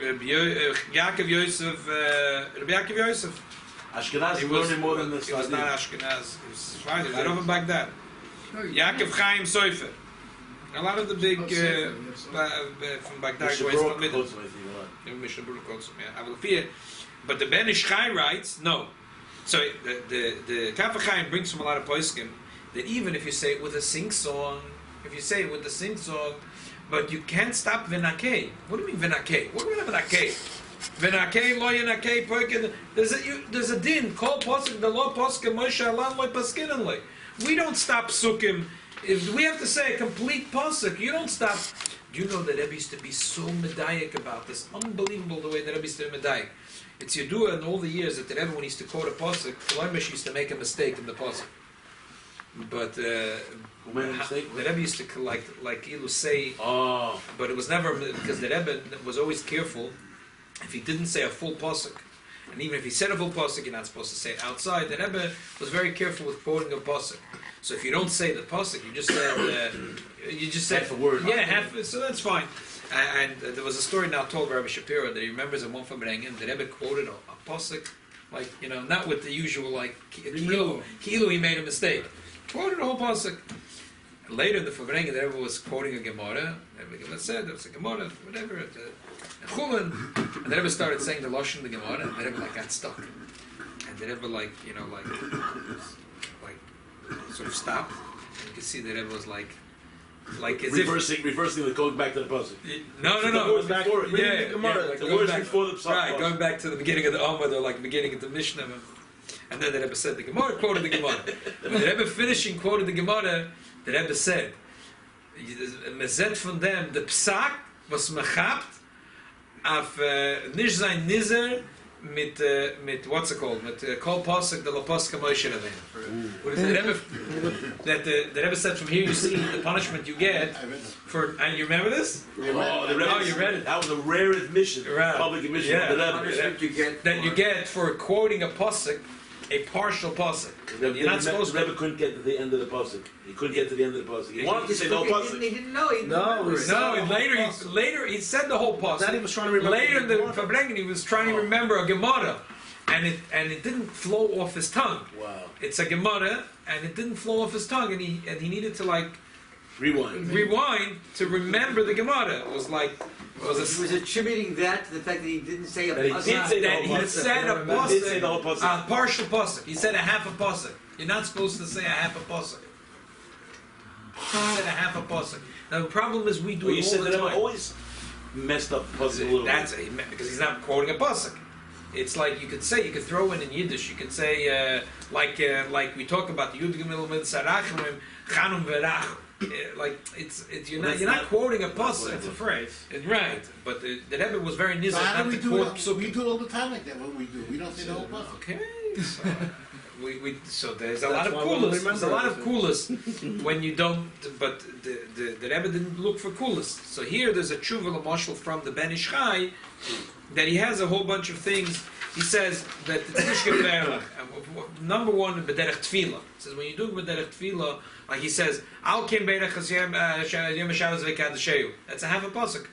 Yaakov Yosef. Rabbi Yaakov Yosef. Ashkenaz He is was learning more than the He was not Sfardim. Ashkenaz. He was Sephardi. He was over in Baghdad. No, Yaakov Chaim Sofer. A lot of the big Oh, Sofer, yes. from Baghdad Mishnah go Baruch to quotes him, I think, a lot. Mishnah Baruch quotes him, yeah. I will fear. But the Ben Ish Chai writes, no. So the Kaf HaChaim brings from a lot of poskim that even if you say it with a sing song, but you can't stop v'nakei. What do you mean v'nakei? What do you mean v'nakei? V'nakei lo yenakei poikin. There's a din. Kol posik the lo poskim Moshe Alan lo paskinan lo. We don't stop sukkim. If we have to say a complete posik, you don't stop. Do you know that Rebbe used to be so medayik about this? Unbelievable the way that Rebbe used to be medayik. It's Yedua in all the years that the Rebbe, when he used to quote a posik, Shlomish used to make a mistake in the posik. But Who made a mistake? the Rebbe used to like Ilu say, Oh, but it was never because the Rebbe was always careful. If he didn't say a full posuk, and even if he said a full posuk, you're not supposed to say it outside. The Rebbe was very careful with quoting a posuk. So if you don't say the pasuk, you just said half a word. Yeah, half. So that's fine. And there was a story now told by Rabbi Shapiro that he remembers in one from Brengen, the Rebbe quoted a pasuk, like not with the usual like kilo he made a mistake. Quoted a whole pasuk. Later in the Fabrengen, the Rebbe was quoting a Gemara. The Rebbe said there was a Gemara, whatever, Chulin, and the Rebbe started saying the lashon of the Gemara, and the Rebbe got stuck, and the Rebbe like sort of stopped. And you could see the Rebbe was like as reversing the going back to the puzzle. No. The words before it. Yeah, the going words back, before the psalm. right, going back to the beginning of the Amud or like the beginning of the Mishnah. And then the Rebbe said the Gemara quoted the Gemara. When the Rebbe finishing quoted the Gemara, the Rebbe said, "Mezet von dem the psak was mechapt af nicht sein nizer mit what's it called? Mit kol pasuk de la pasuk Moshe Rabbeinu. What is The that? Rebbe, the Rebbe said from here you see the punishment you get I read it. for. And you remember this? Oh, the Rebbe, Oh, you read it. That was a rare admission, Right. public admission Yeah. of the Rebbe. Punishment you get. That you get for quoting a pasuk, a partial pasuk. That you're not supposed The to. Rebbe couldn't get to the end of the pasuk. He couldn't get to the end of the pasuk. He He wanted to say no He pasuk. didn't know. He didn't No, remember it. No, later he said the whole pasuk. That he was trying to remember. Later in the Fabrengen, he was trying to remember a Gemara, and it didn't flow off his tongue. Wow. It's a Gemara, and it didn't flow off his tongue, and he needed to like Rewind. rewind to remember the Gemara. It was like He was attributing that to the fact that he didn't say a That he pasuk. did say the that whole he pasuk. said a He did say the whole pasuk, pasuk. a partial pasuk. He said a half a pasuk. You're not supposed to say a half a pasuk. He said a half a pasuk. Now the problem is we do Well, you it all said the the Rebbe time. always messed up the pasuk a little That's bit. because he's not quoting a pasuk. It's like you could say, you could throw in Yiddish. You could say like we talk about the Yud Gimel Mid Sarachim Chanum Verach. Like it's you're not quoting a pasuk. It's a phrase. Right, but the Rebbe was very nizar So how not do we to do quote it? psukim. We do it all the time like that. What we do, we don't say the whole pasuk. Okay, so there's a That's lot of why we'll coolest. There's a remember lot of coolest when you don't. But the Rebbe didn't look for coolest. So here there's a tshuva l'mashal from the Ben Ish Chai that he has a whole bunch of things. He says that it's nicht gefährlich. Number one, b'derech tefillah. He says when you do b'derech tefillah, like he says, al kim beirech yom Shabbos v'kadasheu. That's a half a pasuk.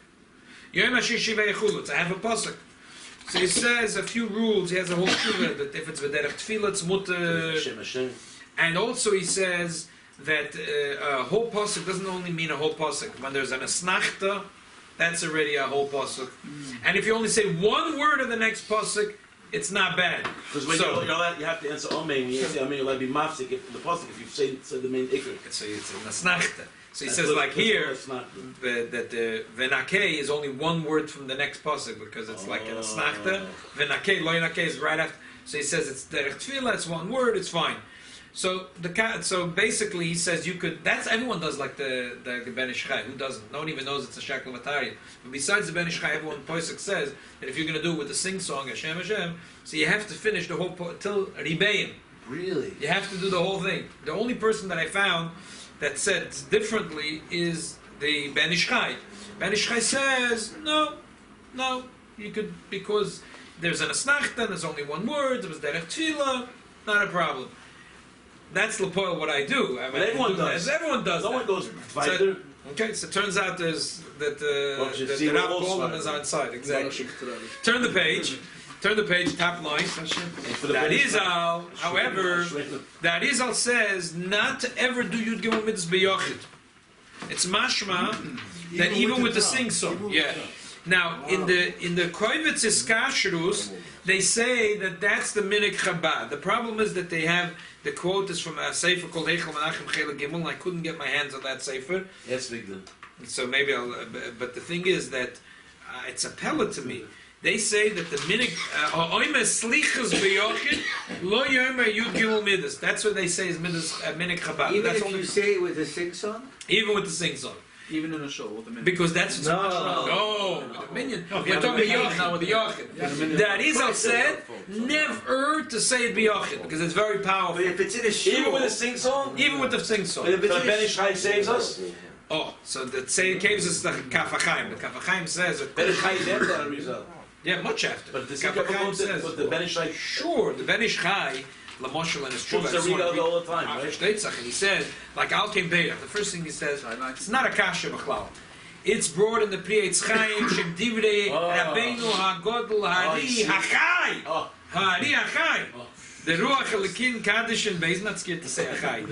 Yom hashishi v'yechulu. It's a half a pasuk. So he says a few rules. He has a whole tshuva that if it's b'derech tefillah, it's mutter. Hashem, Hashem. And also he says that a whole pasuk doesn't only mean a whole pasuk. When there's an asnachta, that's already a whole pasuk. And if you only say one word of the next pasuk, it's not bad. Because when So- you're allowed, you have to answer Amen. When you say Amen, you're allowed to be mafsik if the pasuk if you say the main ikr. So it's an asnachta. So he That's says what- like that's here what it's not. that the venake is only one word from the next pasuk because it's like an asnachta. Venake, lo yenake is right after. So he says it's derech tefillah. It's one word. It's fine. So so basically he says you could. That's everyone does like the Ben Ish Chai. Who doesn't? No one even knows it's a shakel matari. But besides the Ben Ish Chai, everyone Posek says that if you're going to do it with the sing song Hashem Hashem, so you have to finish the whole till Ribeim. Really? You have to do the whole thing. The only person that I found that said differently is the Ben Ish Chai. Ben Ish Chai says no, you could because there's an asnachta. There's only one word. There was derech tefillah. Not a problem. That's Lepoil what I do. I mean, But everyone does. Everyone does. No that. one goes So, fighter. okay, so it turns out there's that Well, you the see Rav what Goldman else is on side. Exactly. Exactly. Turn the page. Top line. That is all. However, that is all says not to ever do Yud Gimel Mitzvahs B'Yochid. It's mashma that even with the sing song. Yeah. Now in the Koivitz Iskashrus, they say that that's the Minik Chabad. The problem is that they have the quote is from a sefer called Heichel Menachem Chela Gimel, and I couldn't get my hands on that sefer. Yes, Victor. So maybe I'll. But the thing is that it's a pellet to me. They say that the minik oime slichas beyochid lo yomer yud gimel midas. That's what they say is midas minik chabad. Even That's if only you say it with a sing song? even with the sing song. Even in a show with the minute. Because that's No. with the minion. No, if We're you have talking a minion, beyochid. not with the Beyochid. The Arizal said never to say it beyochid because it's very powerful. But if it's in a shul, Even with a sing song? Even with the sing song. but if it's So in Ben a Ish Chai saves us? Oh, so the saying caves is the Kaf HaChaim. The Kaf HaChaim says Ben Ish Chai is after that result. yeah, much after. But the Kaf Sikha HaChaim says, but the Ben Ish Chai sure, the Ben Ish Chai, Lamoshel and his true. Troops read out all the time, right? And he says, like Al Kem Beirach, the first thing he says, it's not a kasha b'chlal. It's brought in the Pri Eitz Chaim, Shem Divrei, Rabbeinu HaGodel, Hari HaChai, Oh, Hari HaChai. The Ruach Elikin Kaddish and Beis, not scared to say Achai.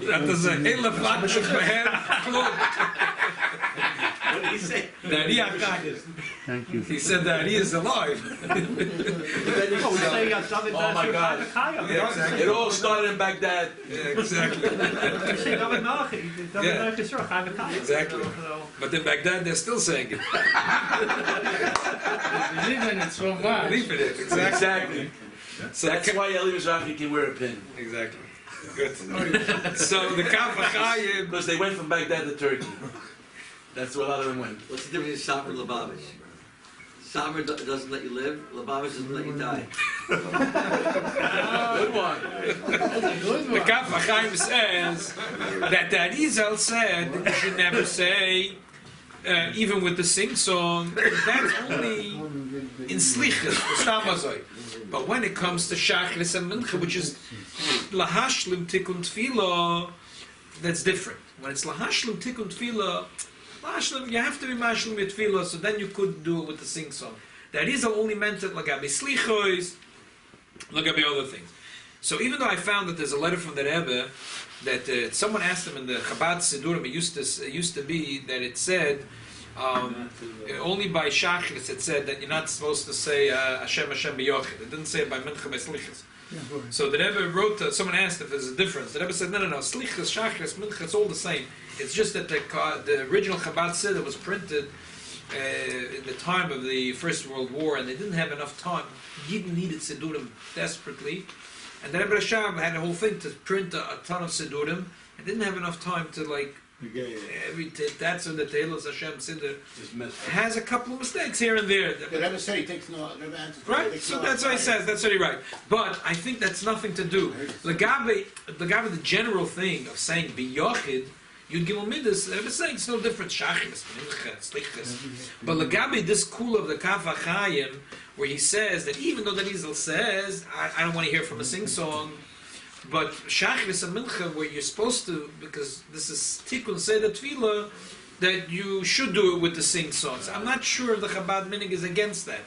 That is a hele Flatsch of what did he say? The Hari HaChai. He said that he is alive. Oh my God. Yeah, exactly. It all started in Baghdad. Yeah, exactly. Exactly. But in Baghdad, they're still saying it. Believe in it so much. Believe in it, exactly. Exactly. So That's why Eli Mizrahi can wear a pin. Exactly. Good. So the Kaf HaChaim. Because they went from Baghdad to Turkey. That's where a lot of them went. what's the difference in Shopper and Lubavitch? Samar doesn't let you live, Lubavitch doesn't let you die. Good one. The Kaf HaChaim says that the Arizal said that you should never say, even with the sing-song, that's only in Slichas, Stamazoi. But when it comes to Shachris and Mincha, which is Lahashlim Tikkun Tefillah, that's different. When it's Lahashlim Tikkun Tefillah, Lahashlim, you have to be Mashlim with Tefillah, so then you could do it with the sing-song. The Arizal only meant it Lagabi Slichos, Lagabi other things. So even though I found that there's a letter from the Rebbe that someone asked him in the Chabad Sidurim, it used to be that it said only by Shachris it said that you're not supposed to say Hashem Hashem B'Yochid. It didn't say it by Mincha B'Slichas. So the Rebbe wrote, someone asked if there's a difference. The Rebbe said, no, Slichas, Shachris, Mincha, it's all the same. It's just that the original Chabad Siddur was printed in the time of the First World War, and they didn't have enough time. Yidden needed Sidurim desperately. And the Rebbe Rashab had a whole thing to print a ton of Sidurim, and didn't have enough time to that's in the Teilos Hashem Siddur. Has a couple of mistakes here and there. The Rebbe said he takes no answers. Right, so that's what he says, that's what he writes. But I think that's nothing to do. Lagabe, the general thing of saying B'Yochid, Yud Gimel Midas, the Rebbe is saying it's no different, Shachris, Mincha, Slichas. But Lagabe, this cool of the Kaf HaChaim, where he says that even though the Rizal says, I don't want to hear from a sing-song, but Shachris and Mincha, where you're supposed to, because this is Tikkun Seder Tefillah, that you should do it with the sing-songs. I'm not sure if the Chabad Minig is against that.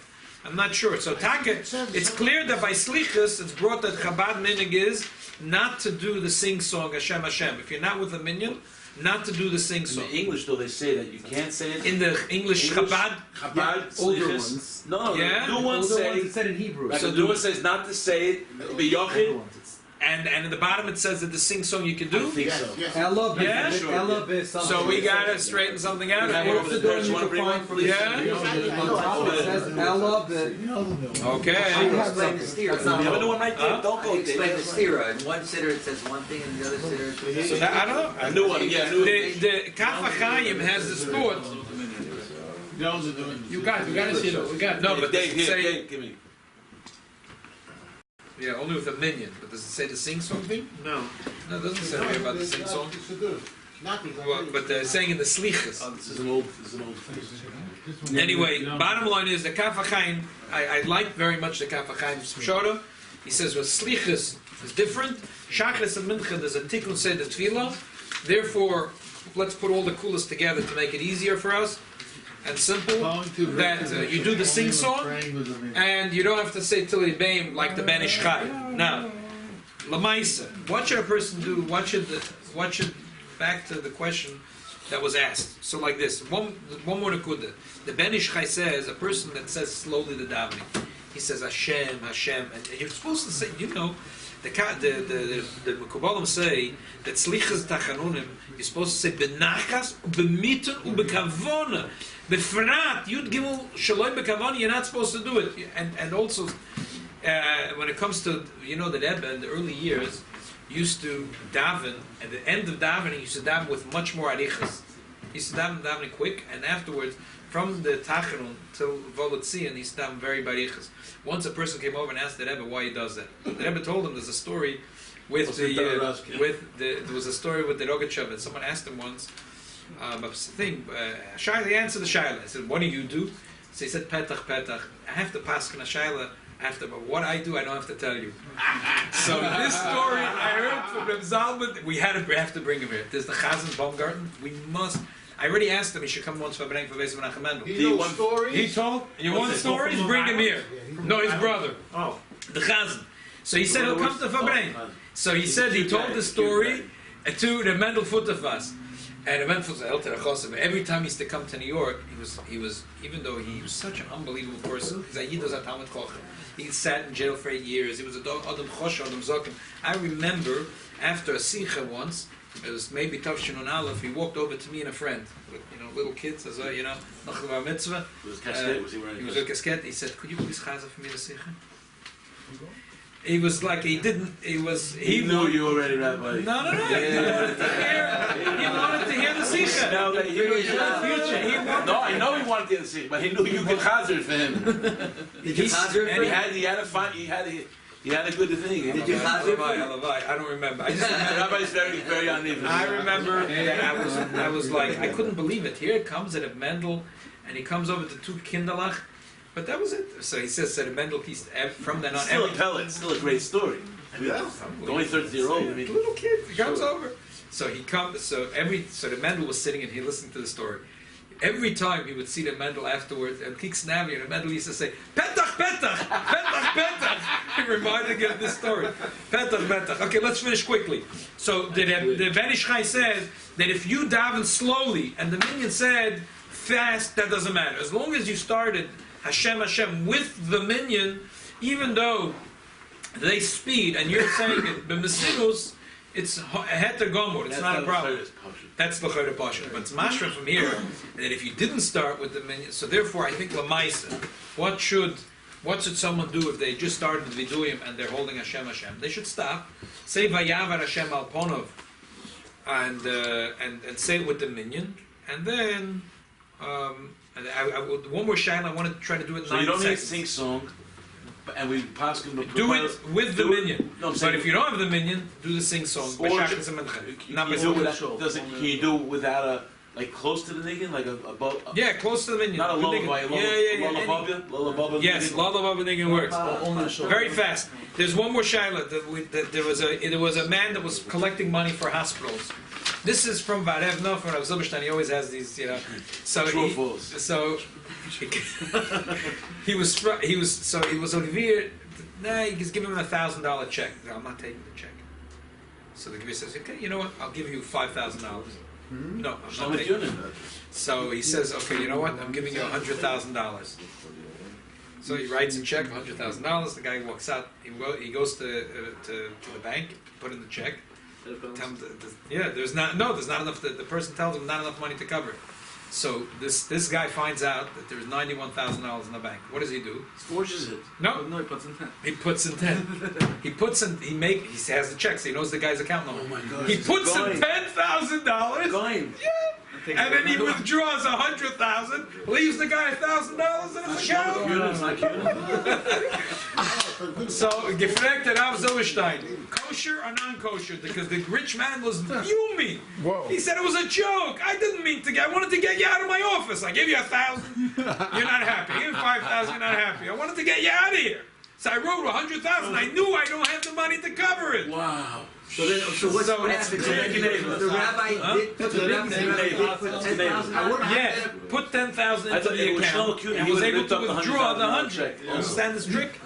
I'm not sure. So Taka, it's clear that by Slichas, it's brought that Chabad Minig is not to do the sing-song Hashem Hashem. If you're not with a minion, not to do the sing-song. In the English, though, they say that you can't say it. In the English Chabad? Chabad, older Slichas. ones. No, Yeah? the new ones Older say, ones, it's said in Hebrew. like the new one says not to say it, B'Yochid. And at the bottom it says that the sing-song you can do? I think so. Yes. Ella, Yeah? Ella, So we gotta straighten something out. Yeah, here. over the Parsha, you wanna bring one? Yeah? It says Ella, Okay. I explained the stira. You have a new one right there? Don't I go, explained the David. stira. In one siddur it says one thing, and the other siddur it says So that, I don't know. A new one, yeah, new one. The Kaf HaChaim has this thought. You got to see it. We got No, but does Dave, it here, say... Dave, give me. Yeah, only with a minion. But does it say the sing-song thing? No. No, it doesn't say anything about the sing-song. Nothing. Well, but they're saying in the Slichas. This is an old thing. Anyway, bottom line is the Kaf HaChaim, I like very much the Kaf HaChaim's Pshara. He says, well, Slichas is different. Shachris and Mincha, there's a Tikkun Seder Tefillah. Therefore, let's put all the coolest together to make it easier for us and simple. That you do the sing-song, and you don't have to say Tilly Baim like the Ben Ish Chai. Now, Lamaisa, what should a person do? What should back to the question that was asked. So like this, one more nekuda. The Ben Ish Chai says, a person that says slowly the davening, he says Hashem, Hashem, and you're supposed to say, the Mekubalim say that Slichas Tachanunim, you're supposed to say Benachas, B'mitun, U'bekavona, Befrat, Yud Gimel, Shaloi Bekavona, you're not supposed to do it. And also, when it comes to, the Rebbe in the early years, used to daven, at the end of davening, he used to daven with much more arichas. He used to daven quick, and afterwards, from the Tachanun till Volotzian, he used to daven very barichas. Once a person came over and asked the Rebbe why he does that. The Rebbe told him there's a story with there was a story with the Rogachev, and someone asked him once about the thing. He answered the Shaila. I said, "What do you do?" So he said, "Petach, petach. I have to pass on a Shaila." But what I do, I don't have to tell you. So this story I heard from Reb Zalman. We have to bring him here. There's the Chazan Baumgarten. We must. I already asked him. He should come once for Brenk for Beis Menachem Mendel. He knows stories. He told you want stories? Bring him here. No, his brother. Oh. The Chazan. So he said he'll come to Fabrein. So he said he told the story to the Mendel Futterfass. And every time he used to come to New York, he was even though he was such an unbelievable person, he sat in jail for 8 years. He was a Adam Chosh, Adam Zokim. I remember after a Sikha once, it was maybe Tavshinun Aleph, he walked over to me and a friend, little kids, as Nachal Mitzvah. Was he wearing a casket? He said, "Could you please chaza for me the Sikha?" he was like, he didn't, he knew you already, Rabbi. No. He wanted to hear the Sikha. No, he knew you in the future. No, I know he wanted to hear the Sikha, but he knew you could chazer for him. Did you chazer? And he had a good thing. Did you chazer? I don't remember. I just remember. Rabbi's very uneven. I remember that I was like, I couldn't believe it. Here it comes at a Mendel, and he comes over to two Kinderlach, but that was it. So he says that a Mendel piece from then on. Still a pellet, still a great story. I mean, only 30-year-old. I mean, little kid, he comes over. So he comes. So the Mendel was sitting and he listened to the story. Every time he would see the Mendel afterwards, and Kiksnavi, and the Mendel used to say, Petach, Petach, Petach, Petach. He reminded him of this story. Petach, Petach. Okay, let's finish quickly. So the Vayishlach says that if you daven slowly, and the minion said fast, that doesn't matter. As long as you started Hashem, Hashem with the minion, even though they speed, and you're saying it, b'mesinus, it's heter gomor. It's not a problem. That's the Chayre Parsha. But it's mashra from here that if you didn't start with the minion, so therefore I think Lamaisa, what should someone do if they just started the Viduyim and they're holding Hashem Hashem? They should stop, say Vayavar Hashem al Ponov, and say it with the minion, and then one more shayla. I want to try to do it in 9 seconds. So you don't need to sing song. And we pass him do it with the minion. No, but if you don't have the minion, do the sing song. Can you do it without a, like close to the minion, like above? Yeah, close to the minion. Not a lullaby. Lullaby. Yes, lullaby minion works. Very fast. There's one more shayla. There was a man that was collecting money for hospitals. This is from Varev No, from Rav Zilberstein. He always has these, So he was Olivier. He's giving him $1,000 check. No, I'm not taking the check. So the Gvir says, okay, you know what? I'll give you $5,000. No, I'm not taking it. So he says, okay, you know what? I'm giving you $100,000. So he writes a check, $100,000. The guy walks out. He goes to the bank, put in the check. There's not enough. The person tells him not enough money to cover it. So this guy finds out that there's $91,000 in the bank. What does he do? Forges it. No, he puts in 10. He puts in 10. He has the check, so he knows the guy's account number. Oh my God! He puts in $10,000. Going. Yeah. And then he withdraws $100,000, leaves the guy $1,000 in his account. So, gefragt Rav Zilberstein, kosher or non-kosher? Because the rich man was fuming. Whoa. He said it was a joke. I didn't mean to I wanted to get you out of my office. I gave you $1,000. You're not happy. I gave you $5,000. You're not happy. I wanted to get you out of here. So I wrote $100,000. I knew I don't have the money to cover it. Wow. So what's the rabbi did put the rabbi put 10,000. Yeah, put 10,000 into the account. He was able to withdraw the 100. You understand this trick?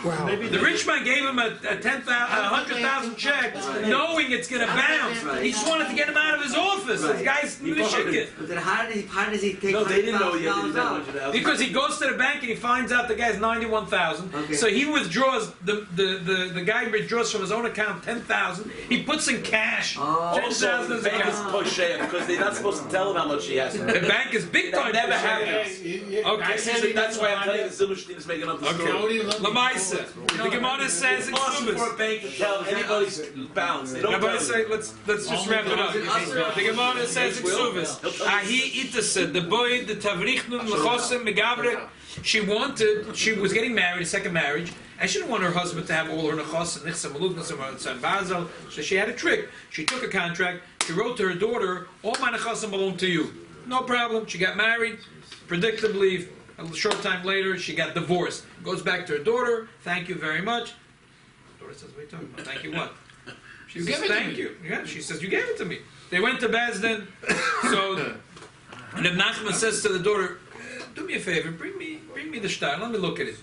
Wow. The rich man gave him a 100,000 check, knowing it's going to bounce. He just wanted to get him out of his office. This guy's shit. But then how does he take? No, they didn't know yet. Because he goes to the bank and he finds out the guy's 91,000. Okay. So he withdraws the guy withdraws from his own account 10,000. He puts in cash. Also, the bank is kosher because they're not supposed to tell him how much he has. The bank is big time. That never happens. Okay, So that's why I'm telling you the Zilberstein is making up the story. Lamaisa. The Gemara says it's Possible for a bank to tell anybody's balance. They don't tell say, let's just wrap it up. The Gemara says it's Suvis. Ahi itase, the boy, the tavrichnun lechosim megabre. She was getting married, a second marriage, and she didn't want her husband to have all her nechos and nichsa malugnas and bazel. So she had a trick. She took a contract. She wrote to her daughter, "All my nechosim belong to you." No problem. She got married. Predictably, a short time later, she got divorced. Goes back to her daughter. Thank you very much. The daughter says, "What are you talking about? Thank you what?" She says, "Thank you." Yeah, she says, "You gave it to me." They went to Bezdin. So, and Reb Nachman says to the daughter, "Do me a favor. Bring me the shtar. Let me look at it."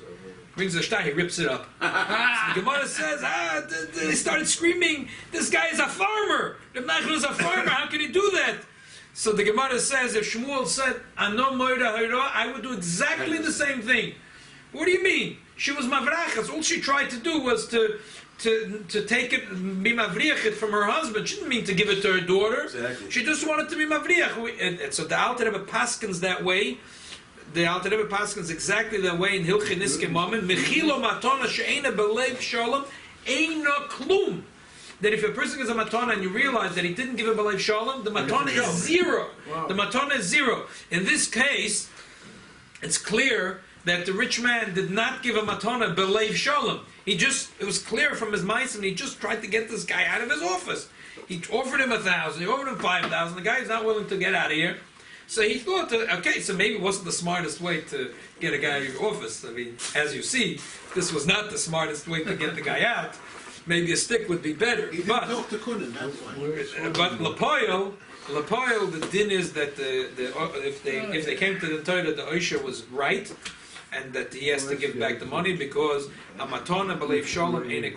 Brings the shtar. He rips it up. So the Gemara says, they started screaming, "This guy is a farmer. Reb Nachman is a farmer. How can he do that?" So the Gemara says, if Shmuel said, "Ano moira hayra," I would do exactly the same thing. What do you mean? She was mavrachas. All she tried to do was to take it, be mavriach from her husband. She didn't mean to give it to her daughter. Exactly. She just wanted to be mavriach. And so the Alter Rebbe paskins that way. The Alter Rebbe paskins exactly that way in Hilchei Niskei Mammon. Mechilo matona she'ena belev shalom Eina klum. That if a person gives a matana and you realize that he didn't give a b'leiv shalom, the matana is zero. Wow. The matana is zero. In this case, it's clear that the rich man did not give a matana b'leiv shalom. It was clear from his mice, and he just tried to get this guy out of his office. He offered him 1,000, he offered him 5,000. The guy is not willing to get out of here. So he thought, okay, so maybe it wasn't the smartest way to get a guy out of your office. I mean, as you see, this was not the smartest way to get the guy out. Maybe a stick would be better. He didn't talk to Kunin, that's why. But Lapoil, the din is that if they came to the Torah, the Oisha was right, and that he has to give back the money because a matana b'leiv shalom ain't a